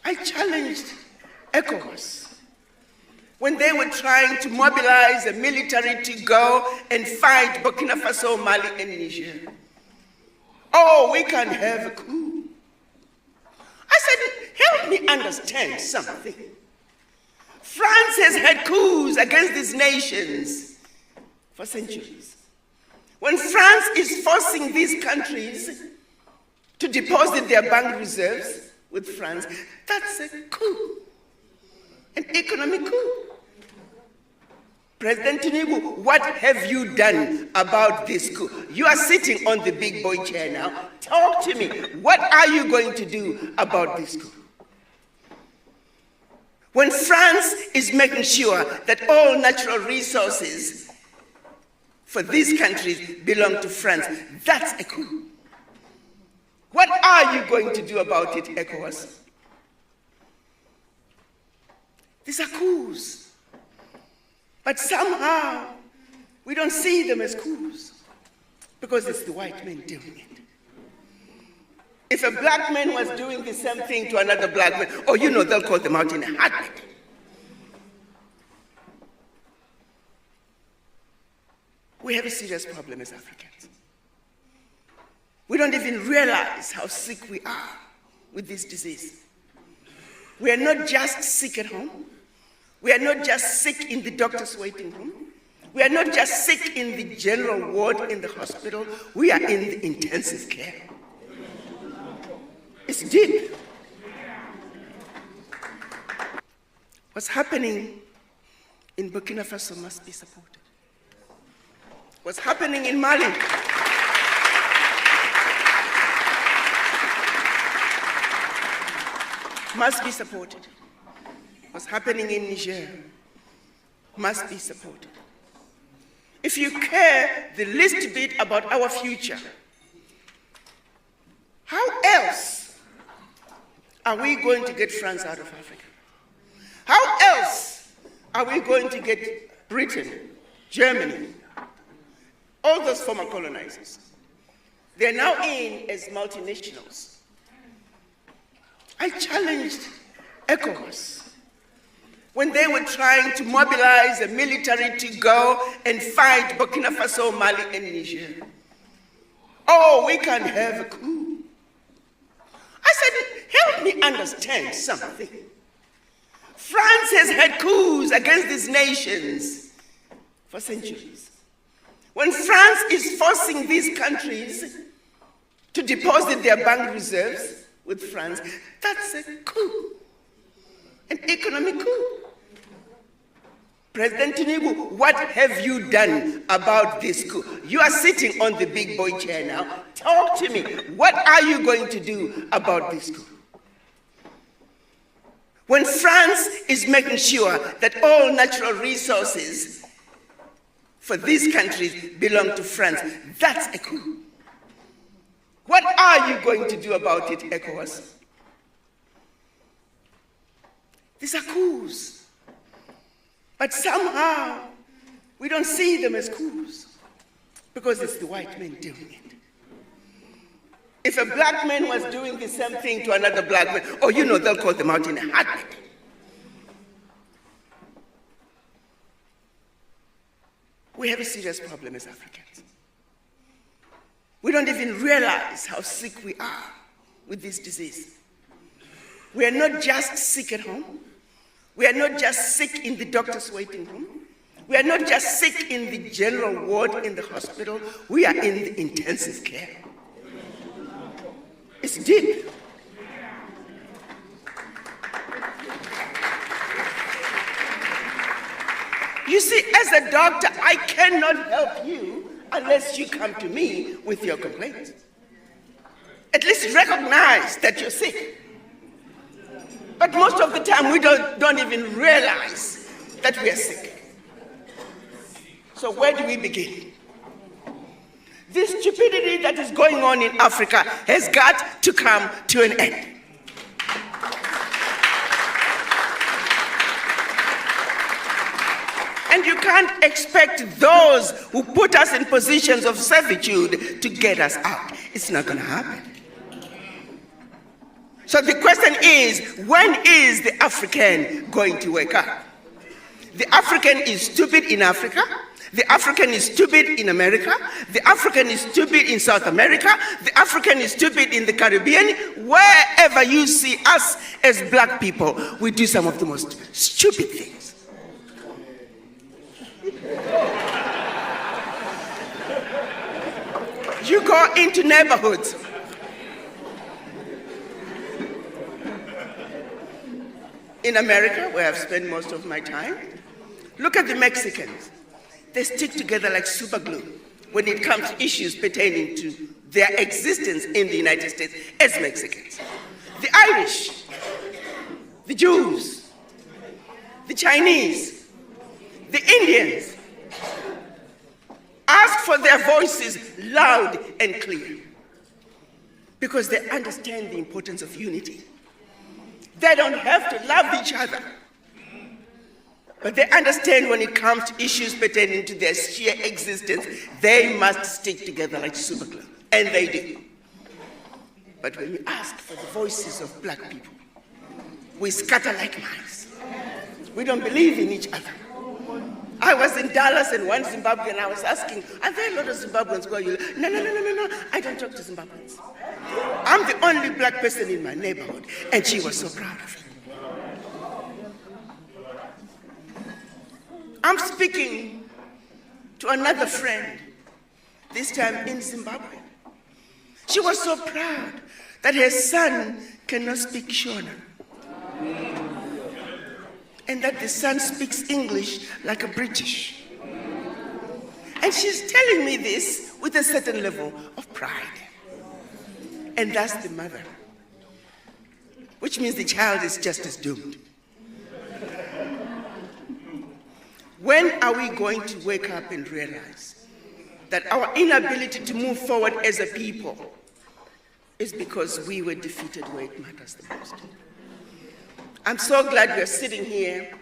I challenged ECOWAS when they were trying to mobilize the military to go and fight Burkina Faso, Mali, and Niger. Oh, we can have a coup. I said, help me understand something. France has had coups against these nations for centuries. When France is forcing these countries to deposit their bank reserves with France, that's a coup, an economic coup. President Tinubu, what have you done about this coup? You are sitting on the big boy chair now. Talk to me. What are you going to do about this coup? When France is making sure that all natural resources for these countries belong to France, that's a coup. What are you going to do about it, ECOWAS? These are coups. But somehow, we don't see them as coups because it's the white men doing it. If a black man was doing the same thing to another black man, oh, you know, they'll call them out in a heartbeat. We have a serious problem as Africans. We don't even realize how sick we are with this disease. We are not just sick at home. We are not just sick in the doctor's waiting room. We are not just sick in the general ward in the hospital. We are in the intensive care. It's deep. What's happening in Burkina Faso must be supported. What's happening in Mali must be supported. What's happening in Niger must be supported. If you care the least bit about our future, how else are we going to get France out of Africa? How else are we going to get Britain, Germany, all those former colonizers? They're now in as multinationals. I challenged ECOWAS when they were trying to mobilize the military to go and fight Burkina Faso, Mali, and Niger. Oh, we can have a coup. I said, help me understand something. France has had coups against these nations for centuries. When France is forcing these countries to deposit their bank reserves with France, that's a coup, an economic coup. President Tinubu, what have you done about this coup? You are sitting on the big boy chair now. Talk to me. What are you going to do about this coup? When France is making sure that all natural resources for these countries belong to France, that's a coup. What are you going to do about it, ECOWAS? These are coups. But somehow, we don't see them as coups because it's the white men doing it. If a black man was doing the same thing to another black man, oh, you know, they'll call them out in a heartbeat. We have a serious problem as Africans. We don't even realize how sick we are with this disease. We are not just sick at home. We are not just sick in the doctor's waiting room. We are not just sick in the general ward in the hospital. We are in the intensive care. It's deep. You see, as a doctor, I cannot help you unless you come to me with your complaints. At least recognize that you're sick. But most of the time, we don't even realize that we are sick. So where do we begin? This stupidity that is going on in Africa has got to come to an end. And you can't expect those who put us in positions of servitude to get us out. It's not going to happen. So the question is, when is the African going to wake up? The African is stupid in Africa. The African is stupid in America. The African is stupid in South America. The African is stupid in the Caribbean. Wherever you see us as black people, we do some of the most stupid things. You go into neighborhoods. In America, where I've spent most of my time, look at the Mexicans. They stick together like super glue when it comes to issues pertaining to their existence in the United States as Mexicans. The Irish, the Jews, the Chinese, the Indians ask for their voices loud and clear because they understand the importance of unity. They don't have to love each other, but they understand when it comes to issues pertaining to their sheer existence, they must stick together like super glue, and they do. But when we ask for the voices of black people, we scatter like mice. We don't believe in each other. I was in Dallas and one Zimbabwean, I was asking, are there a lot of Zimbabweans who are you? No, I don't talk to Zimbabweans. I'm the only black person in my neighborhood, and she was so proud of it. I'm speaking to another friend, this time in Zimbabwe. She was so proud that her son cannot speak Shona, and that the son speaks English like a British. And she's telling me this with a certain level of pride. And that's the mother, which means the child is just as doomed. When are we going to wake up and realize that our inability to move forward as a people is because we were defeated where it matters the most? I'm so glad we're sitting here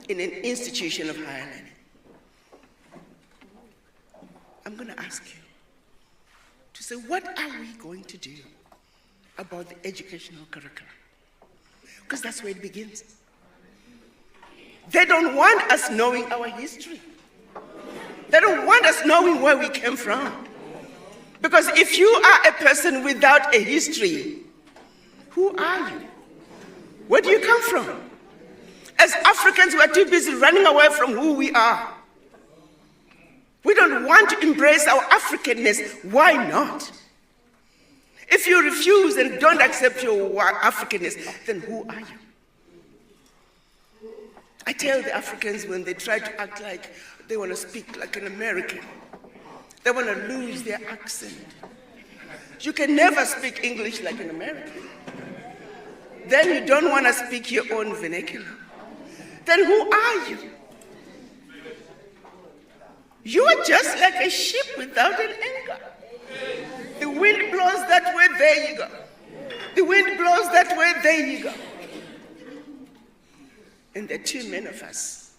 in an institution of higher learning. I'm going to ask you to say, what are we going to do about the educational curriculum? Because that's where it begins. They don't want us knowing our history. They don't want us knowing where we came from. Because if you are a person without a history, who are you? Where do you come from? As Africans, we are too busy running away from who we are. We don't want to embrace our Africanness. Why not? If you refuse and don't accept your Africanness, then who are you? I tell the Africans when they try to act like they want to speak like an American, they want to lose their accent. You can never speak English like an American. Then you don't want to speak your own vernacular. Then who are you? You are just like a ship without an anchor. The wind blows that way, there you go. The wind blows that way, there you go. And there are too many of us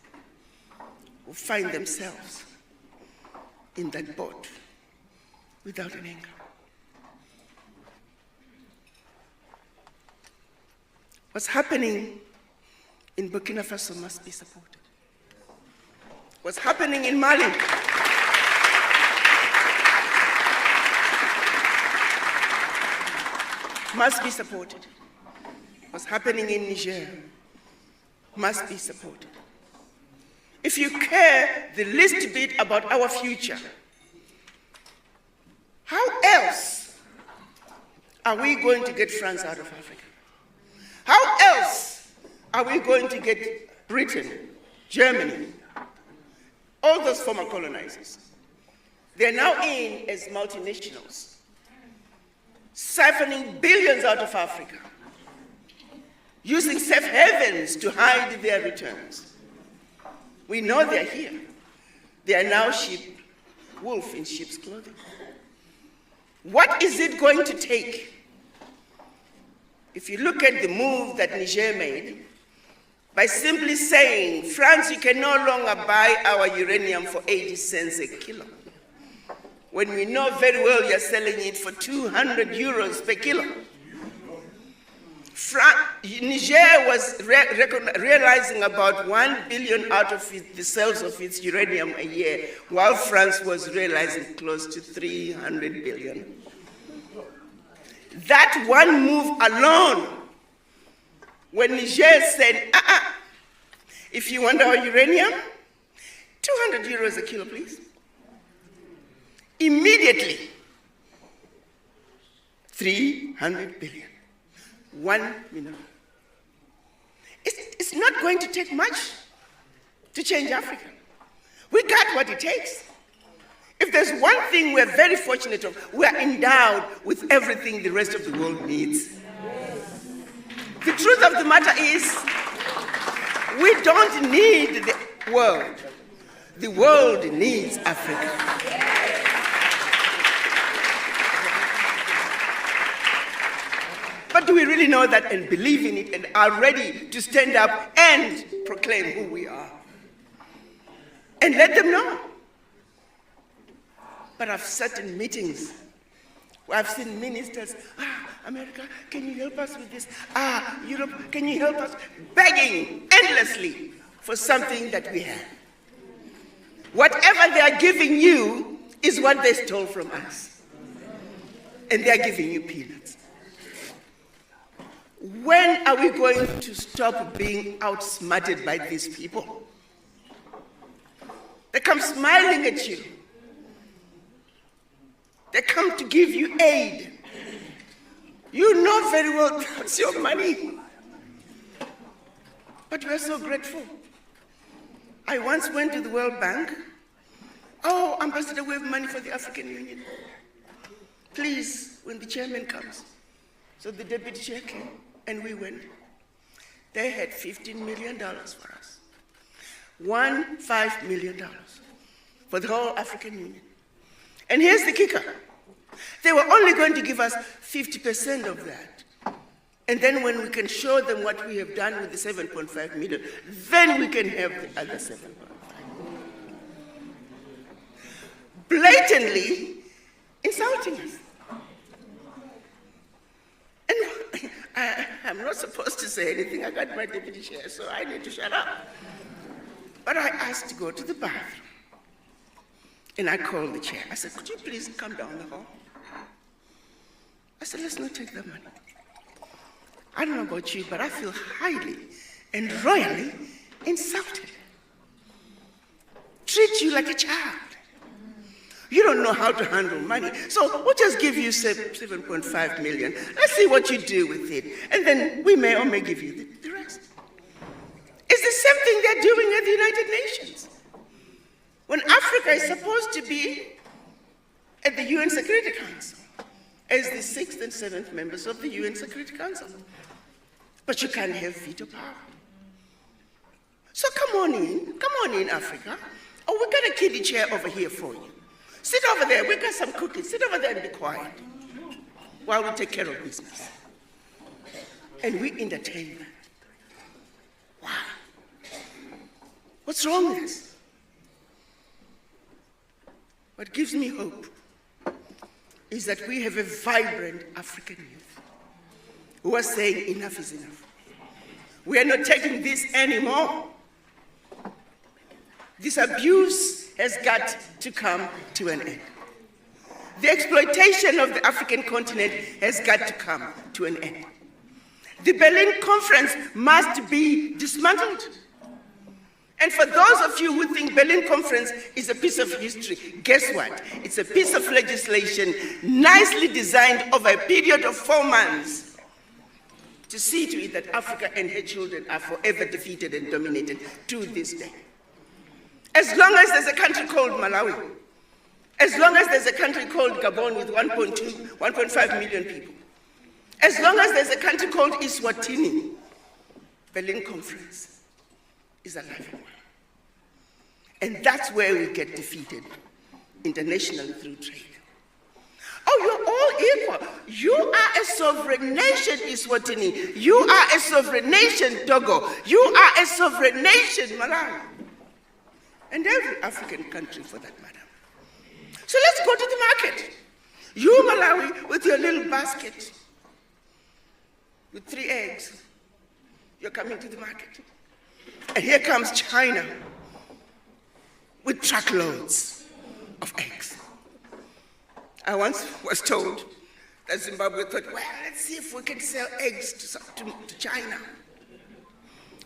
who find themselves in that boat without an anchor. What's happening in Burkina Faso must be supported. What's happening in Mali must be supported. What's happening in Niger must be supported. If you care the least bit about our future, how else are we going to get France out of Africa? How else are we going to get Britain, Germany, all those former colonizers? They're now in as multinationals, siphoning billions out of Africa, using safe havens to hide their returns. We know they're here. They are now wolf in sheep's clothing. What is it going to take? If you look at the move that Niger made, by simply saying, France, you can no longer buy our uranium for 80 cents a kilo, when we know very well you're selling it for 200 euros per kilo. Niger was realizing about 1 billion out of the sales of its uranium a year, while France was realizing close to 300 billion. That one move alone, when Niger said, if you want our uranium, 200 euros a kilo, please. Immediately, 300 billion. 1 mineral. It's not going to take much to change Africa. We got what it takes. If there's one thing we're very fortunate of, we are endowed with everything the rest of the world needs. The truth of the matter is, we don't need the world. The world needs Africa. But do we really know that and believe in it and are ready to stand up and proclaim who we are? And let them know. But I've sat in meetings where I've seen ministers, America, can you help us with this? Europe, can you help us? Begging endlessly for something that we have. Whatever they are giving you is what they stole from us. And they are giving you peanuts. When are we going to stop being outsmarted by these people? They come smiling at you. They come to give you aid. You know very well that's your money. But we're so grateful. I once went to the World Bank. Oh, Ambassador, we have money for the African Union. Please, when the chairman comes. So the deputy chair came. And we went. They had $15 million for us. $15 million for the whole African Union. And here's the kicker. They were only going to give us 50% of that. And then when we can show them what we have done with the 7.5 million, then we can have the other 7.5. Blatantly insulting us. And I'm not supposed to say anything. I got my deputy chair, so I need to shut up. But I asked to go to the bathroom. And I called the chair. I said, could you please come down the hall? I said, let's not take that money. I don't know about you, but I feel highly and royally insulted. Treat you like a child. You don't know how to handle money. So we'll just give you 7.5 million. Let's see what you do with it. And then we may or may give you the rest. It's the same thing they're doing at the United Nations. When Africa is supposed to be at the UN Security Council as the 6th and 7th members of the UN Security Council. But you can't have veto power. So come on in, Africa. Oh, we got a kiddie chair over here for you. Sit over there, we got some cookies. Sit over there and be quiet while we take care of business. And we entertain them. Wow. What's wrong with us? What gives me hope is that we have a vibrant African youth who are saying enough is enough. We are not taking this anymore. This abuse has got to come to an end. The exploitation of the African continent has got to come to an end. The Berlin Conference must be dismantled. And for those of you who think Berlin Conference is a piece of history, guess what? It's a piece of legislation nicely designed over a period of 4 months to see to it that Africa and her children are forever defeated and dominated to this day. As long as there's a country called Malawi, as long as there's a country called Gabon with 1.5 million people, as long as there's a country called Eswatini, Berlin Conference is alive and well. And that's where we get defeated internationally through trade. Oh, you're all equal. You are a sovereign nation, Eswatini. You are a sovereign nation, Togo. You are a sovereign nation, Malawi. And every African country for that matter. So let's go to the market. You, Malawi, with your little basket, with 3 eggs, you're coming to the market. And here comes China with truckloads of eggs. I once was told that Zimbabwe thought, well, let's see if we can sell eggs to China.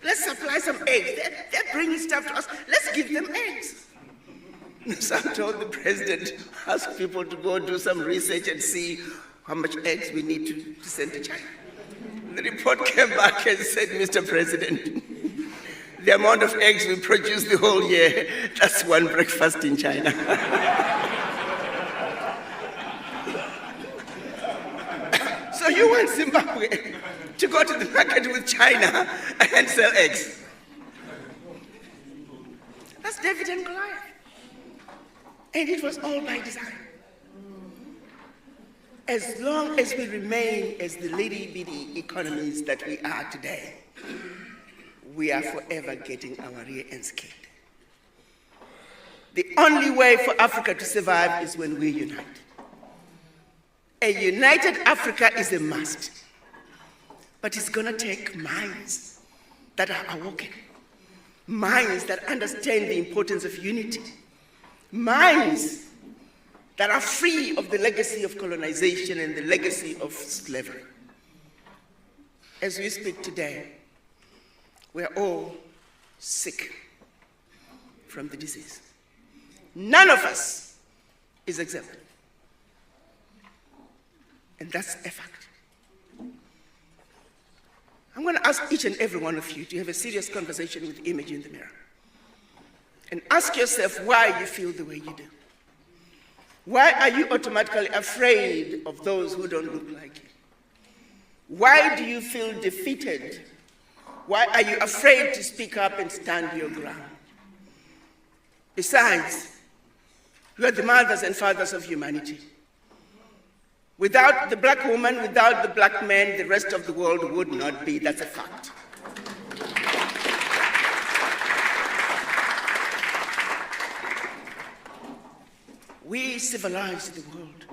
Let's supply some eggs. They're bringing stuff to us. Let's give them eggs. So I told the president, ask people to go do some research and see how much eggs we need to send to China. The report came back and said, Mr. President, the amount of eggs we produce the whole year, that's one breakfast in China. So you want Zimbabwe to go to the market with China and sell eggs? That's David and Goliath. And it was all by design. As long as we remain as the little-bitty economies that we are today, we are forever getting our rear ends kicked. The only way for Africa to survive is when we unite. A united Africa is a must, but it's going to take minds that are awoken, minds that understand the importance of unity, minds that are free of the legacy of colonization and the legacy of slavery. As we speak today, we're all sick from the disease. None of us is exempt. And that's a fact. I'm going to ask each and every one of you to have a serious conversation with the image in the mirror. And ask yourself why you feel the way you do. Why are you automatically afraid of those who don't look like you? Why do you feel defeated? Why are you afraid to speak up and stand your ground? Besides, you are the mothers and fathers of humanity. Without the black woman, without the black man, the rest of the world would not be. That's a fact. We civilized the world.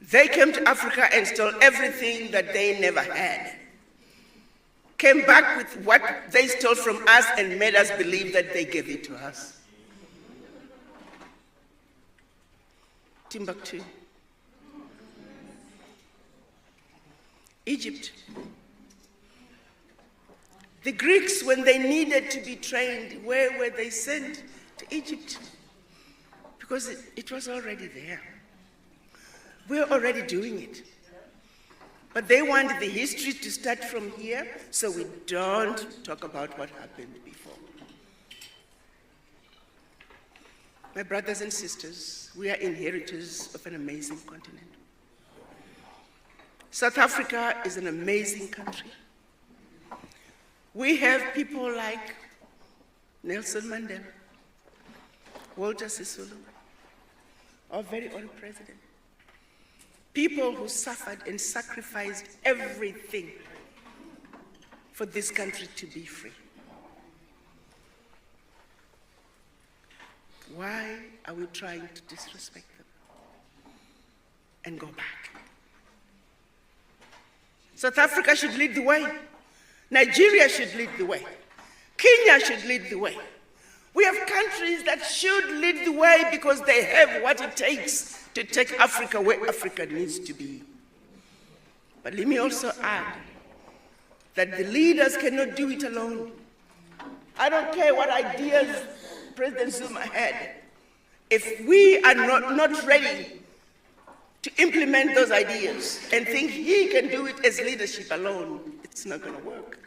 They came to Africa and stole everything that they never had. Came back with what they stole from us and made us believe that they gave it to us. Timbuktu. Egypt. The Greeks, when they needed to be trained, where were they sent? To Egypt. Because it was already there. We're already doing it. But they want the history to start from here, so we don't talk about what happened before. My brothers and sisters, we are inheritors of an amazing continent. South Africa is an amazing country. We have people like Nelson Mandela, Walter Sisulu, our very own president. People who suffered and sacrificed everything for this country to be free. Why are we trying to disrespect them and go back? South Africa should lead the way. Nigeria should lead the way. Kenya should lead the way. We have countries that should lead the way because they have what it takes to take Africa where Africa needs to be. But let me also add that the leaders cannot do it alone. I don't care what ideas President Zuma had. If we are not ready to implement those ideas and think he can do it as leadership alone, it's not going to work.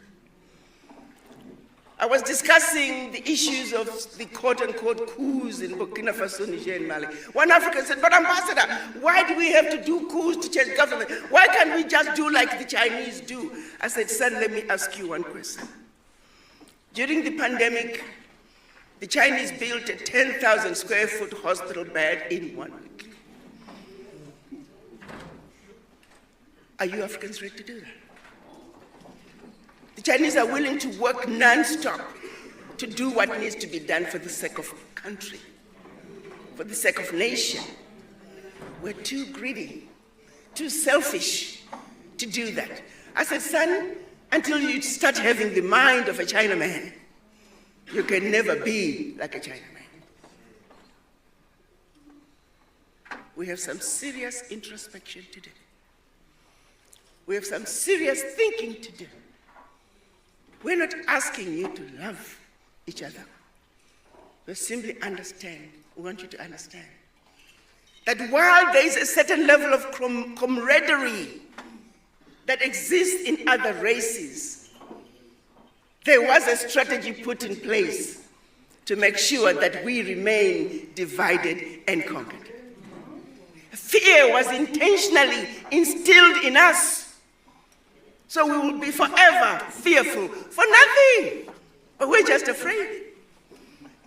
I was discussing the issues of the quote-unquote coups in Burkina Faso, Niger, and Mali. One African said, but Ambassador, why do we have to do coups to change government? Why can't we just do like the Chinese do? I said, son, let me ask you one question. During the pandemic, the Chinese built a 10,000 square foot hospital bed in 1 week. Are you Africans ready to do that? The Chinese are willing to work non-stop to do what needs to be done for the sake of country, for the sake of nation. We're too greedy, too selfish to do that. I said, son, Until you start having the mind of a Chinaman, you can never be like a Chinaman. We have some serious introspection to do. We have some serious thinking to do. We're not asking you to love each other. We simply understand. We want you to understand that while there is a certain level of camaraderie that exists in other races, there was a strategy put in place to make sure that we remain divided and conquered. Fear was intentionally instilled in us, so we will be forever fearful for nothing, but we're just afraid.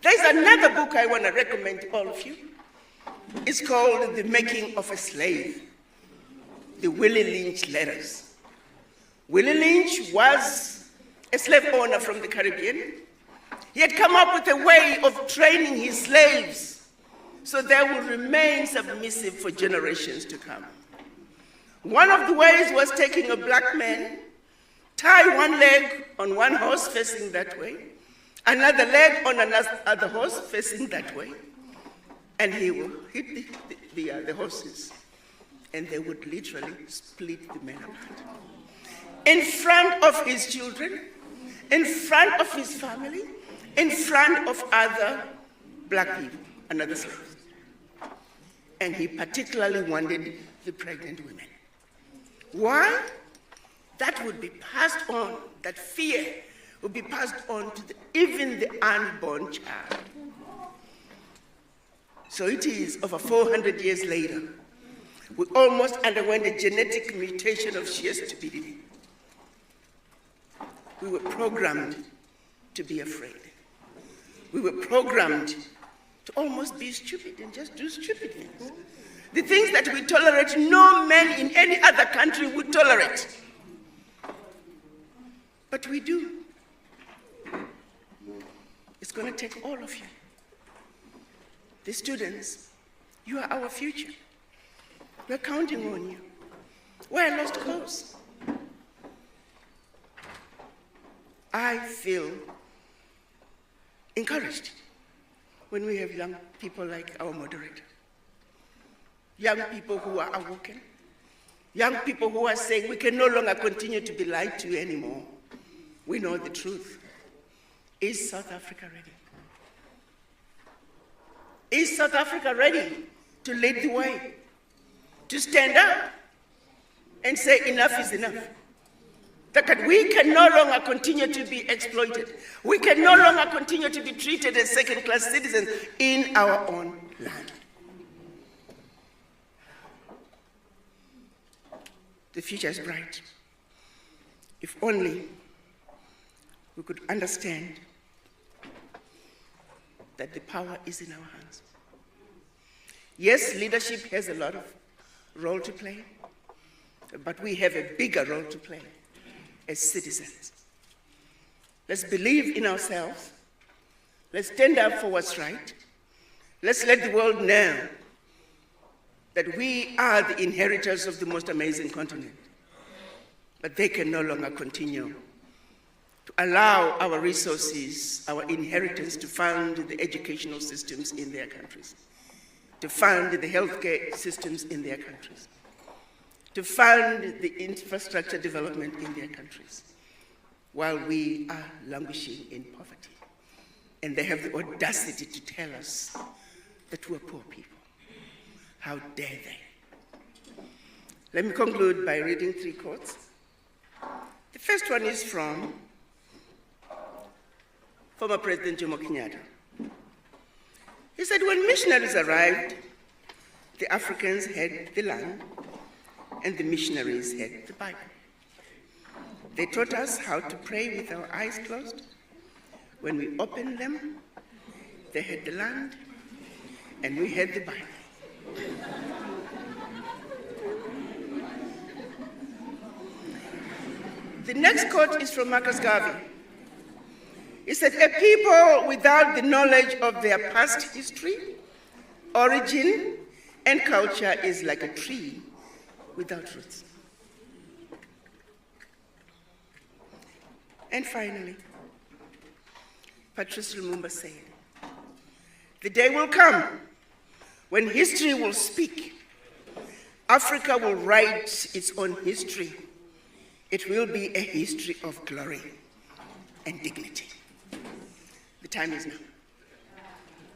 There's another book I want to recommend to all of you. It's called The Making of a Slave, the Willie Lynch Letters. Willie Lynch was a slave owner from the Caribbean. He had come up with a way of training his slaves so they will remain submissive for generations to come. One of the ways was taking a black man, tie one leg on one horse facing that way, another leg on another horse facing that way, and he will hit the horses, and they would literally split the men apart. In front of his children, in front of his family, in front of other black people and other slaves. And he particularly wanted the pregnant women. Why? That would be passed on, that fear would be passed on to even the unborn child. So it is, over 400 years later, we almost underwent a genetic mutation of sheer stupidity. We were programmed to be afraid. We were programmed to almost be stupid and just do stupid things. The things that we tolerate, no man in any other country would tolerate. But we do. It's going to take all of you. The students, you are our future. We're counting on you. We're a lost cause. I feel encouraged when we have young people like our moderator. Young people who are awoken. Young people who are saying we can no longer continue to be lied to anymore. We know the truth. Is South Africa ready? Is South Africa ready to lead the way? To stand up and say enough is enough? That we can no longer continue to be exploited. We can no longer continue to be treated as second-class citizens in our own land. The future is bright. If only we could understand that the power is in our hands. Yes, leadership has a lot of role to play, but we have a bigger role to play as citizens. Let's believe in ourselves. Let's stand up for what's right. Let's let the world know that we are the inheritors of the most amazing continent. But they can no longer continue to allow our resources, our inheritance, to fund the educational systems in their countries, to fund the healthcare systems in their countries, to fund the infrastructure development in their countries, while we are languishing in poverty. And they have the audacity to tell us that we're poor people. How dare they? Let me conclude by reading 3 quotes. The first one is from former President Jomo Kenyatta. He said, when missionaries arrived, the Africans had the land and the missionaries had the Bible. They taught us how to pray with our eyes closed. When we opened them, they had the land and we had the Bible. The next quote is from Marcus Garvey. He said, a people without the knowledge of their past history, origin, and culture is like a tree without roots. And finally, Patrice Lumumba said, "The day will come when history will speak. Africa will write its own history. It will be a history of glory and dignity." The time is now.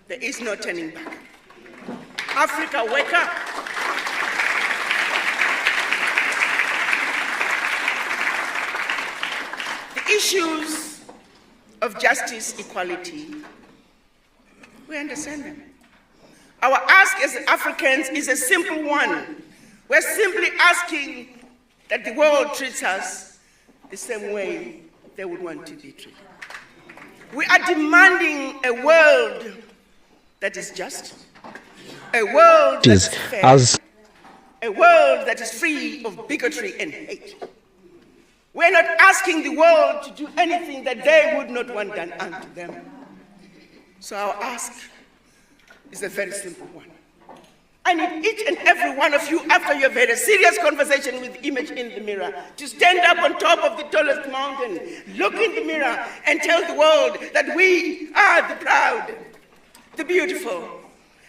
There is no turning back. Africa, wake up. The issues of justice, equality, we understand them. Our ask as Africans is a simple one. We're simply asking that the world treats us the same way they would want to be treated. We are demanding a world that is just, a world that is fair, a world that is free of bigotry and hate. We're not asking the world to do anything that they would not want done unto them. So our ask is a very simple one. I need each and every one of you, after you've had a serious conversation with the image in the mirror, to stand up on top of the tallest mountain, look in the mirror, and tell the world that we are the proud, the beautiful,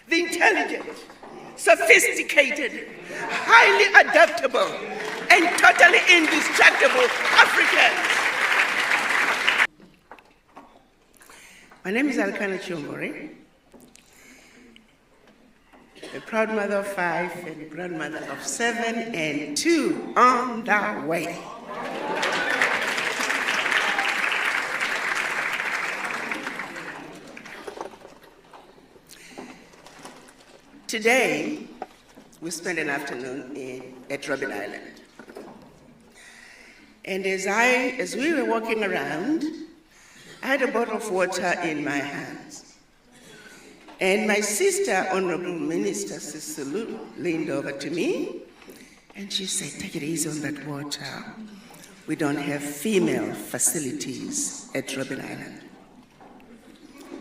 the intelligent, sophisticated, highly adaptable, and totally indestructible Africans. My name is Arikana Chihombori, a proud mother of 5 and a grandmother of 7 and 2 on the way. Today, we spent an afternoon at Robben Island. And as we were walking around, I had a bottle of water in my hands. And my sister, Honorable Minister Sisulu, leaned over to me and she said, "Take it easy on that water. We don't have female facilities at Robben Island."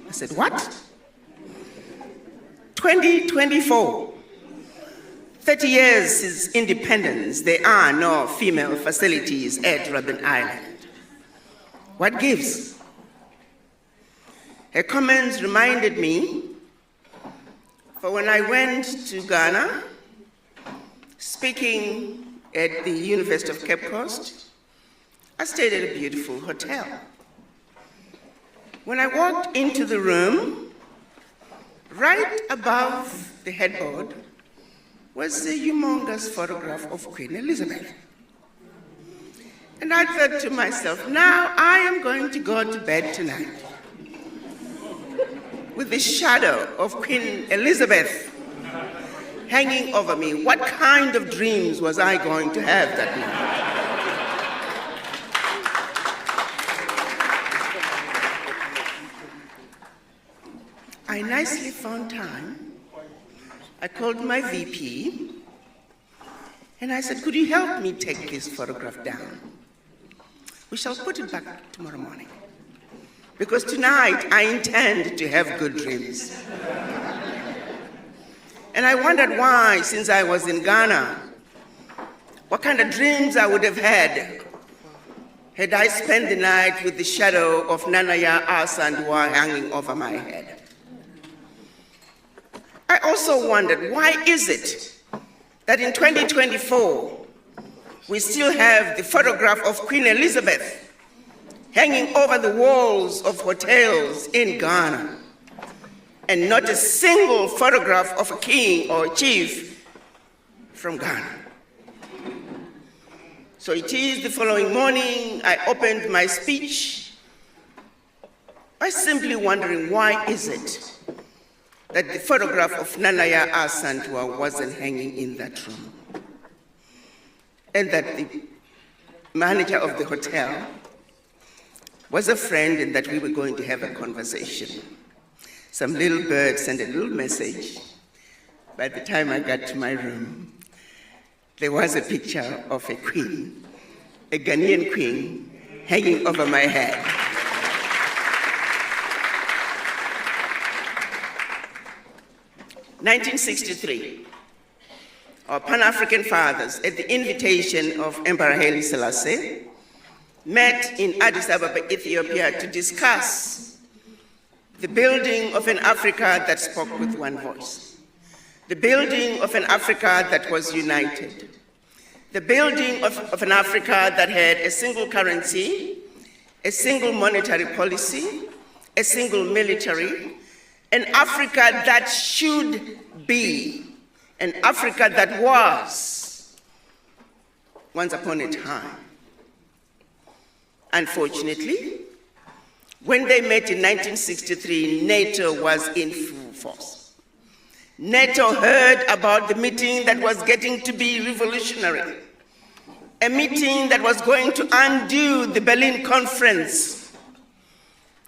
I said, "What? 2024, 30 years since independence, there are no female facilities at Robben Island. What gives?" Her comments reminded me, for when I went to Ghana, speaking at the University of Cape Coast, I stayed at a beautiful hotel. When I walked into the room, right above the headboard was a humongous photograph of Queen Elizabeth. And I thought to myself, now I am going to go to bed tonight with the shadow of Queen Elizabeth hanging over me. What kind of dreams was I going to have that night? I nicely found time. I called my VP and I said, "Could you help me take this photograph down? We shall put it back tomorrow morning, because tonight I intend to have good dreams." And I wondered why, since I was in Ghana, what kind of dreams I would have had I spent the night with the shadow of Nana Asandwa hanging over my head. I also wondered, why is it that in 2024, we still have the photograph of Queen Elizabeth hanging over the walls of hotels in Ghana, and not a single photograph of a king or a chief from Ghana? So it is the following morning, I opened my speech by simply wondering, why is it that the photograph of Nana Asantwa wasn't hanging in that room, and that the manager of the hotel was a friend and that we were going to have a conversation. Some little bird sent a little message. By the time I got to my room, there was a picture of a queen, a Ghanaian queen, hanging over my head. In 1963, our Pan-African fathers, at the invitation of Emperor Haile Selassie, met in Addis Ababa, Ethiopia, to discuss the building of an Africa that spoke with one voice, the building of an Africa that was united, the building of an Africa that had a single currency, a single monetary policy, a single military, an Africa that should be, an Africa that was once upon a time. Unfortunately, when they met in 1963, NATO was in full force. NATO heard about the meeting that was getting to be revolutionary, a meeting that was going to undo the Berlin Conference,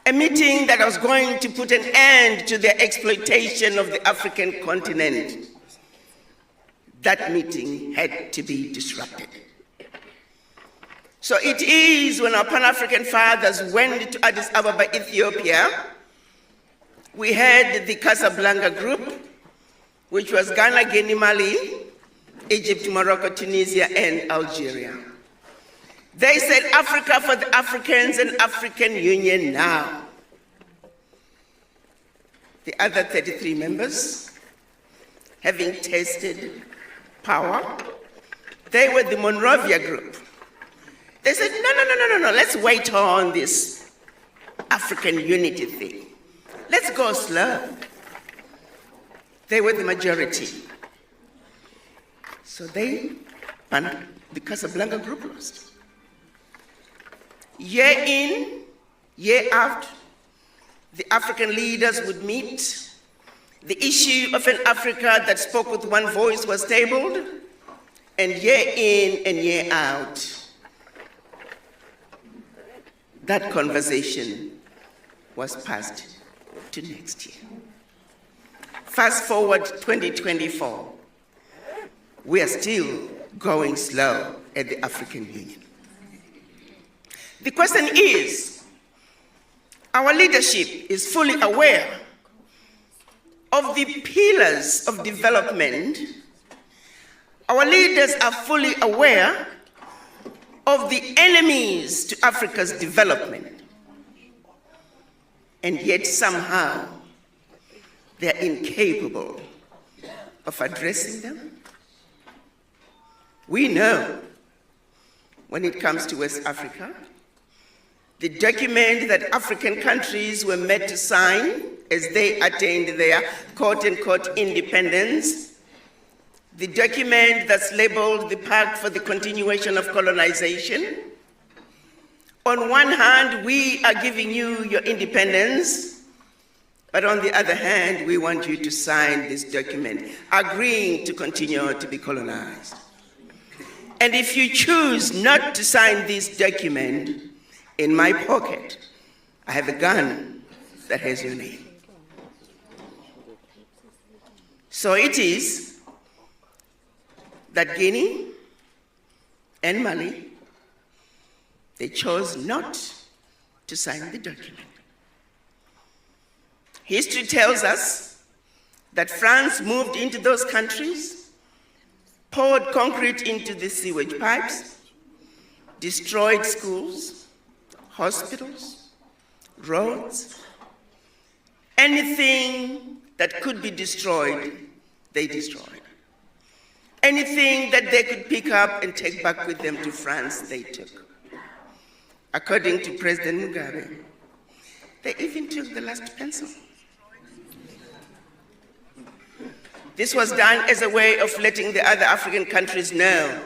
a meeting that was going to put an end to the exploitation of the African continent. That meeting had to be disrupted. So it is when our Pan-African fathers went to Addis Ababa, Ethiopia, we had the Casablanca group, which was Ghana, Guinea, Mali, Egypt, Morocco, Tunisia, and Algeria. They said Africa for the Africans and African Union now. The other 33 members, having tasted power, they were the Monrovia group. They said, no, let's wait on this African unity thing. Let's go slow. They were the majority. So the Casablanca group lost. Year in, year out, the African leaders would meet. The issue of an Africa that spoke with one voice was tabled, and year in and year out, that conversation was passed to next year. Fast forward 2024, we are still going slow at the African Union. The question is, our leadership is fully aware of the pillars of development. Our leaders are fully aware of the enemies to Africa's development, and yet somehow they're incapable of addressing them. We know when it comes to West Africa, the document that African countries were made to sign as they attained their quote-unquote independence, the document that's labeled the Pact for the Continuation of Colonization. On one hand, we are giving you your independence, but on the other hand, we want you to sign this document, agreeing to continue to be colonized. And if you choose not to sign this document, in my pocket, I have a gun that has your name. So it is that Guinea and Mali, they chose not to sign the document. History tells us that France moved into those countries, poured concrete into the sewage pipes, destroyed schools, hospitals, roads, anything that could be destroyed, they destroyed. Anything that they could pick up and take back with them to France, they took. According to President Mugabe, they even took the last pencil. This was done as a way of letting the other African countries know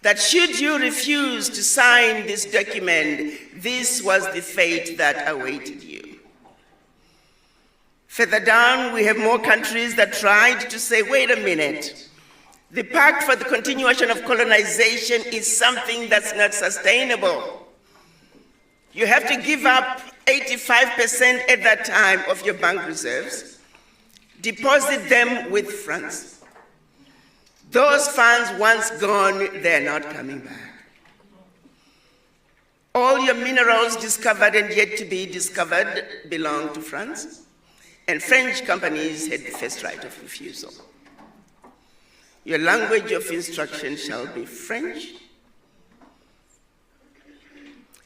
that should you refuse to sign this document, this was the fate that awaited you. Further down, we have more countries that tried to say, wait a minute, the Pact for the Continuation of Colonization is something that's not sustainable. You have to give up 85% at that time of your bank reserves, deposit them with France. Those funds, once gone, they're not coming back. All your minerals discovered and yet to be discovered belong to France, and French companies had the first right of refusal. Your language of instruction shall be French.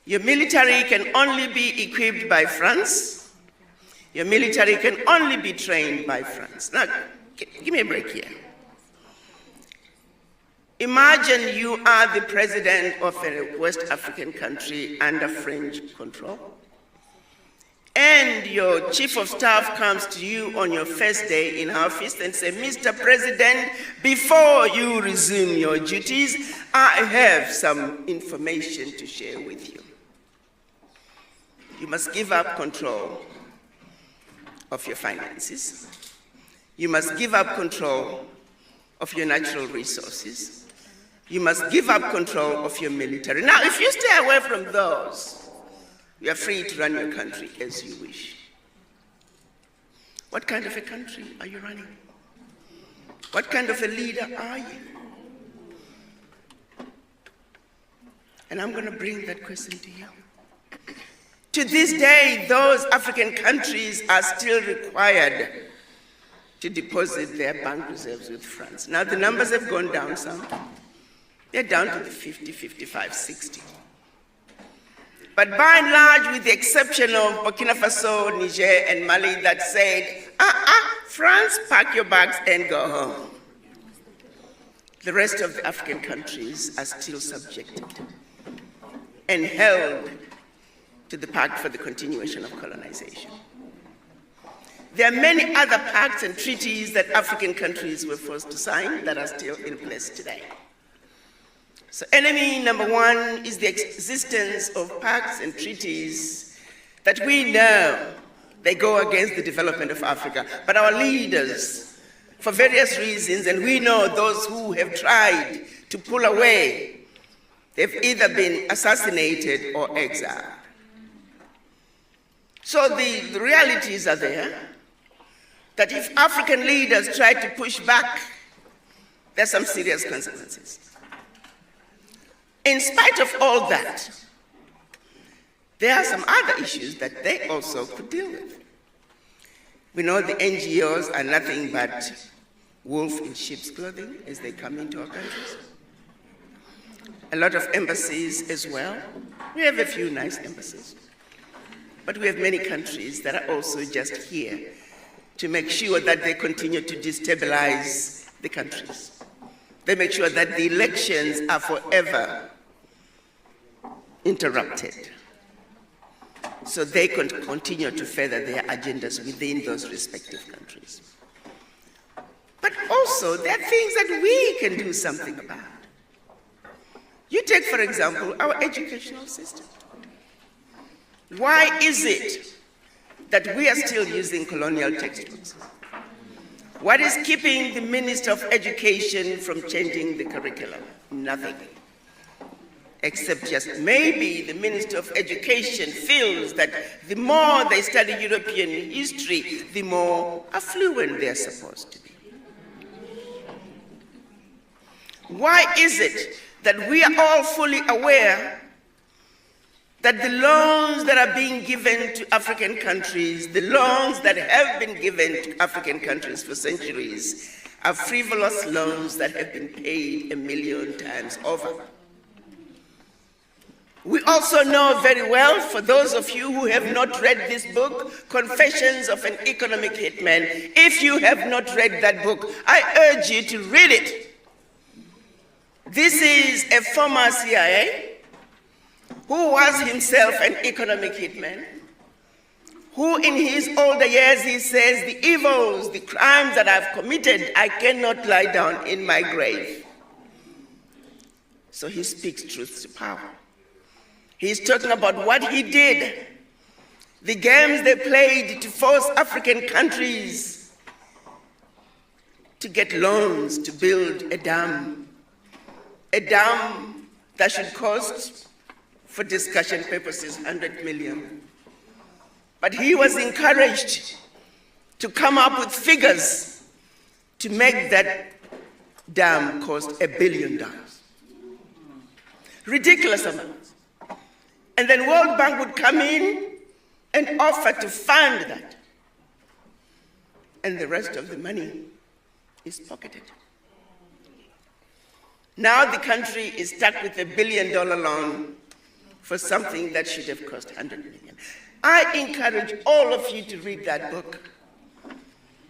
Your military can only be equipped by France. Your military can only be trained by France. Now, give me a break here. Imagine you are the president of a West African country under French control, and your chief of staff comes to you on your first day in office and says, Mr. President, before you resume your duties, I have some information to share with you. You must give up control of your finances. You must give up control of your natural resources. You must give up control of your military. Now, if you stay away from those, you are free to run your country as you wish. What kind of a country are you running? What kind of a leader are you? And I'm going to bring that question to you. To this day, those African countries are still required to deposit their bank reserves with France. Now, the numbers have gone down some. They're down to the 50, 55, 60. But by and large, with the exception of Burkina Faso, Niger, and Mali that said, France, pack your bags and go home. The rest of the African countries are still subjected and held to the Pact for the Continuation of Colonization. There are many other pacts and treaties that African countries were forced to sign that are still in place today. So enemy number one is the existence of pacts and treaties that we know they go against the development of Africa. But our leaders, for various reasons, and we know those who have tried to pull away, they've either been assassinated or exiled. So the realities are there, that if African leaders try to push back, there's some serious consequences. In spite of all that, there are some other issues that they also could deal with. We know the NGOs are nothing but wolf in sheep's clothing as they come into our countries. A lot of embassies as well. We have a few nice embassies. But we have many countries that are also just here to make sure that they continue to destabilize the countries. They make sure that the elections are forever interrupted, so they can continue to further their agendas within those respective countries. But also, there are things that we can do something about. You take, for example, our educational system. Why is it that we are still using colonial textbooks? What is keeping the Minister of Education from changing the curriculum? Nothing. Except just maybe the Minister of Education feels that the more they study European history, the more affluent they're supposed to be. Why is it that we are all fully aware that the loans that are being given to African countries, the loans that have been given to African countries for centuries, are frivolous loans that have been paid 1 million times over? We also know very well, for those of you who have not read this book, Confessions of an Economic Hitman, if you have not read that book, I urge you to read it. This is a former CIA who was himself an economic hitman, who in his older years, he says, the evils, the crimes that I've committed, I cannot lie down in my grave. So he speaks truth to power. He's talking about what he did, the games they played to force African countries to get loans to build a dam that should cost, for discussion purposes, 100 million. But he was encouraged to come up with figures to make that dam cost $1 billion. Ridiculous amounts. And then World Bank would come in and offer to fund that. And the rest of the money is pocketed. Now the country is stuck with $1 billion loan for something that should have cost 100 million. I encourage all of you to read that book.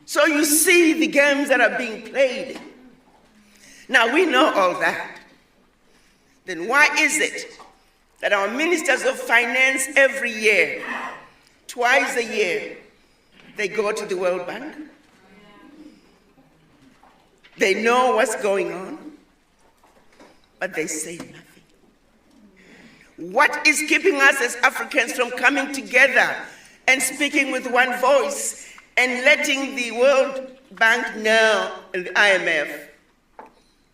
So you see the games that are being played. Now we know all that. Then why is it that our ministers of finance every year, twice a year, they go to the World Bank? They know what's going on, but they say nothing. What is keeping us as Africans from coming together and speaking with one voice and letting the World Bank know, and the IMF,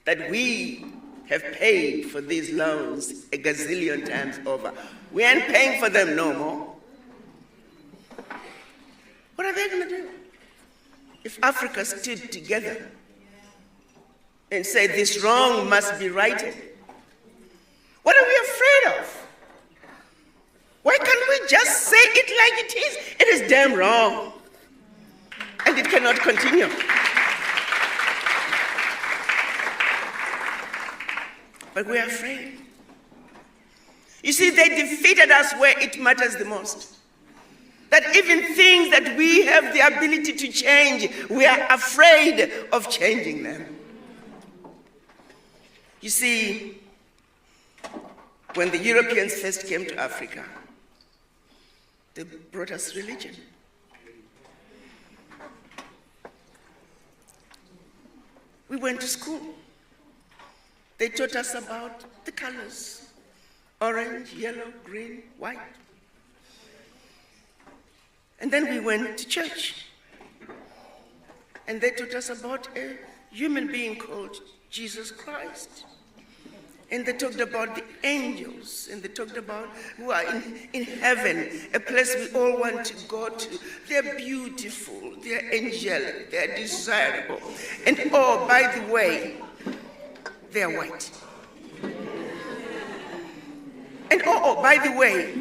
that we have paid for these loans a gazillion times over? We aren't paying for them no more. What are they going to do? If Africa stood together and said this wrong must be righted, what are we afraid of? Why can't we just say it like it is? It is damn wrong. And it cannot continue. But we're afraid. You see, they defeated us where it matters the most. That even things that we have the ability to change, we are afraid of changing them. You see, when the Europeans first came to Africa, they brought us religion. We went to school. They taught us about the colors: orange, yellow, green, white. And then we went to church. And they taught us about a human being called Jesus Christ. And they talked about the angels, and they talked about who are in heaven, a place we all want to go to. They're beautiful, they're angelic, they're desirable. And oh, by the way, they're white. And oh, by the way,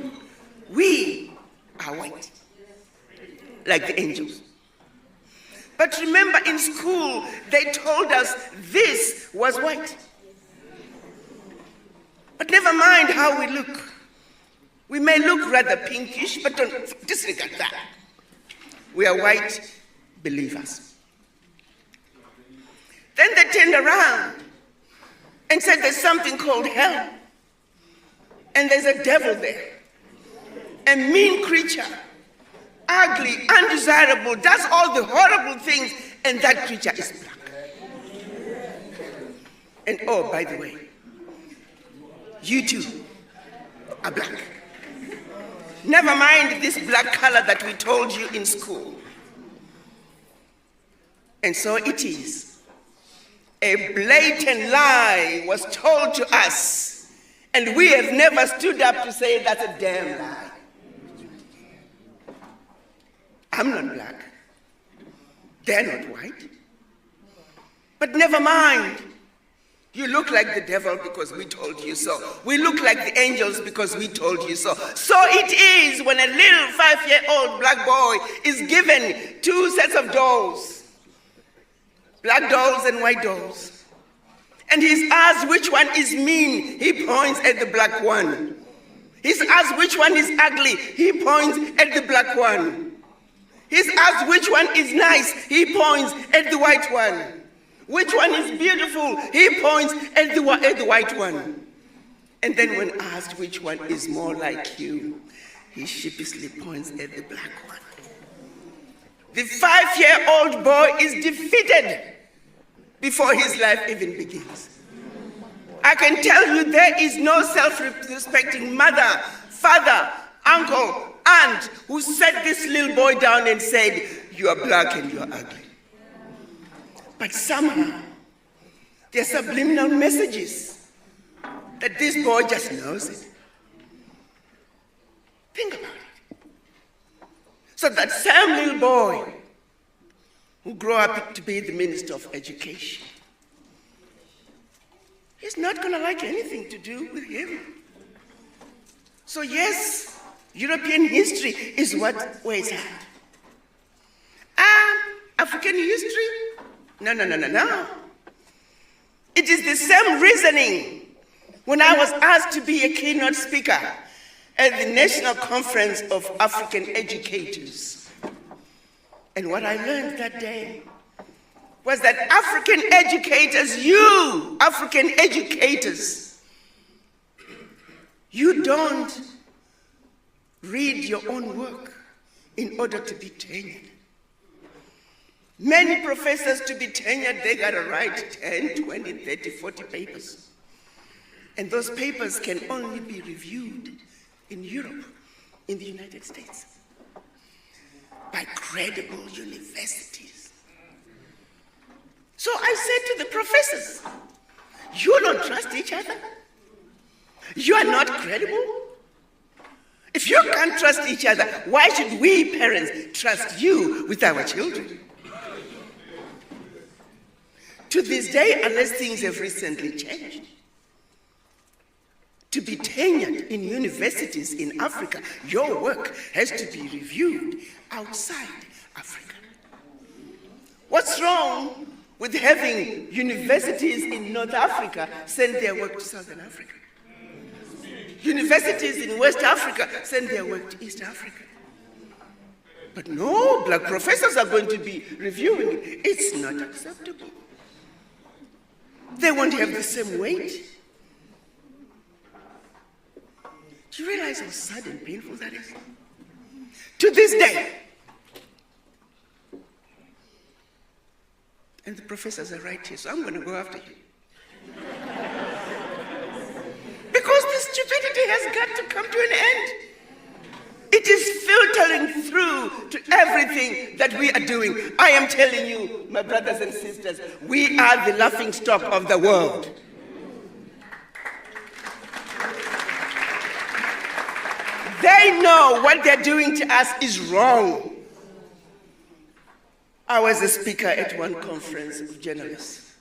we are white, like the angels. But remember, in school, they told us this was white. But never mind how we look. We may look rather pinkish, but don't disregard that. We are white believers. Then they turned around and said there's something called hell. And there's a devil there. A mean creature. Ugly, undesirable, does all the horrible things, and that creature is black. And oh, by the way, you too are black. Never mind this black color that we told you in school. And so it is. A blatant lie was told to us, and we have never stood up to say that's a damn lie. I'm not black. They're not white. But never mind. You look like the devil because we told you so. We look like the angels because we told you so. So it is when a little 5-year-old black boy is given 2 sets of dolls, black dolls and white dolls. And he's asked which one is mean, he points at the black one. He's asked which one is ugly, he points at the black one. He's asked which one is nice, he points at the white one. Which one is beautiful, he points at the white one. And then when asked which one is more like you, he sheepishly points at the black one. The 5-year-old boy is defeated before his life even begins. I can tell you there is no self-respecting mother, father, uncle, aunt who sat this little boy down and said, you are black and you are ugly. But somehow, there are subliminal messages that this boy just knows it. Think about it. So that same little boy who grew up to be the Minister of Education, he's not going to like anything to do with him. So yes, European history is what weighs hard. African history? No. It is the same reasoning when I was asked to be a keynote speaker at the National Conference of African Educators. And what I learned that day was that African educators, you, African educators, you don't read your own work in order to be tenured. Many professors, to be tenured, they gotta write 10, 20, 30, 40 papers. And those papers can only be reviewed in Europe, in the United States, by credible universities. So I said to the professors, you don't trust each other? You are not credible? If you can't trust each other, why should we parents trust you with our children? To this day, unless things have recently changed, to be tenured in universities in Africa, your work has to be reviewed outside Africa. What's wrong with having universities in North Africa send their work to Southern Africa? Universities in West Africa send their work to East Africa. But no, black professors are going to be reviewing it. It's not acceptable. They won't have the same weight. Do you realize how sad and painful that is? To this day. And the professors are right here, so I'm going to go after you. Because the stupidity has got to come to an end. It is filtering through to everything that we are doing. I am telling you, my brothers and sisters, we are the laughingstock of the world. They know what they're doing to us is wrong. I was a speaker at one conference of journalists.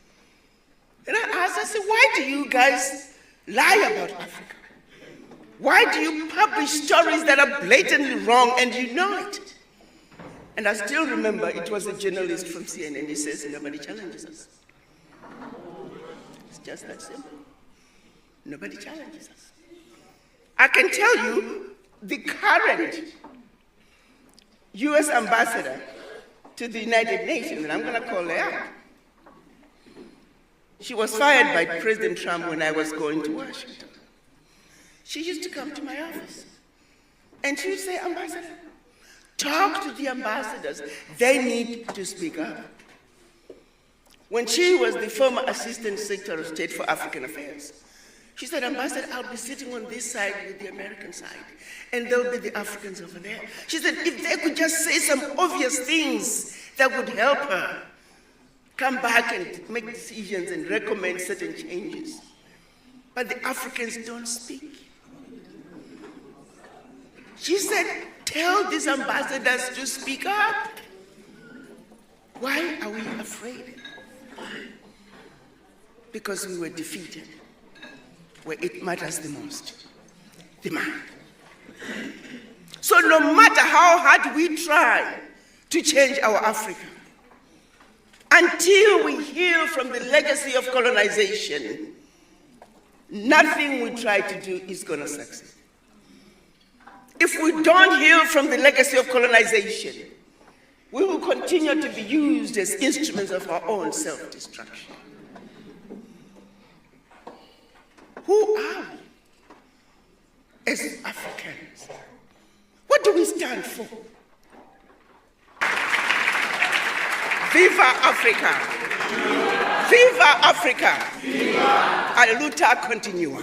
And I asked, I said, why do you guys lie about Africa? Why do you publish stories that are blatantly wrong and you know it? And I still remember it was a journalist from CNN. He says, nobody challenges us. It's just that simple. Nobody challenges us. I can tell you, the current US ambassador to the United Nations, and I'm going to call her out. She was fired by President Trump when I was going to Washington. She used to come to my office, and she would say, Ambassador, talk to the ambassadors. They need to speak up. When she was the former Assistant Secretary of State for African Affairs, she said, Ambassador, I'll be sitting on this side with the American side, and there'll be the Africans over there. She said, if they could just say some obvious things that would help her come back and make decisions and recommend certain changes. But the Africans don't speak. She said, tell these ambassadors to speak up. Why are we afraid? Because we were defeated where it matters the most, the mind. So no matter how hard we try to change our Africa, until we heal from the legacy of colonization, nothing we try to do is going to succeed. If we don't heal from the legacy of colonization, we will continue to be used as instruments of our own self-destruction. Who are we as Africans? What do we stand for? Viva Africa! Viva Africa! Viva! A luta continua.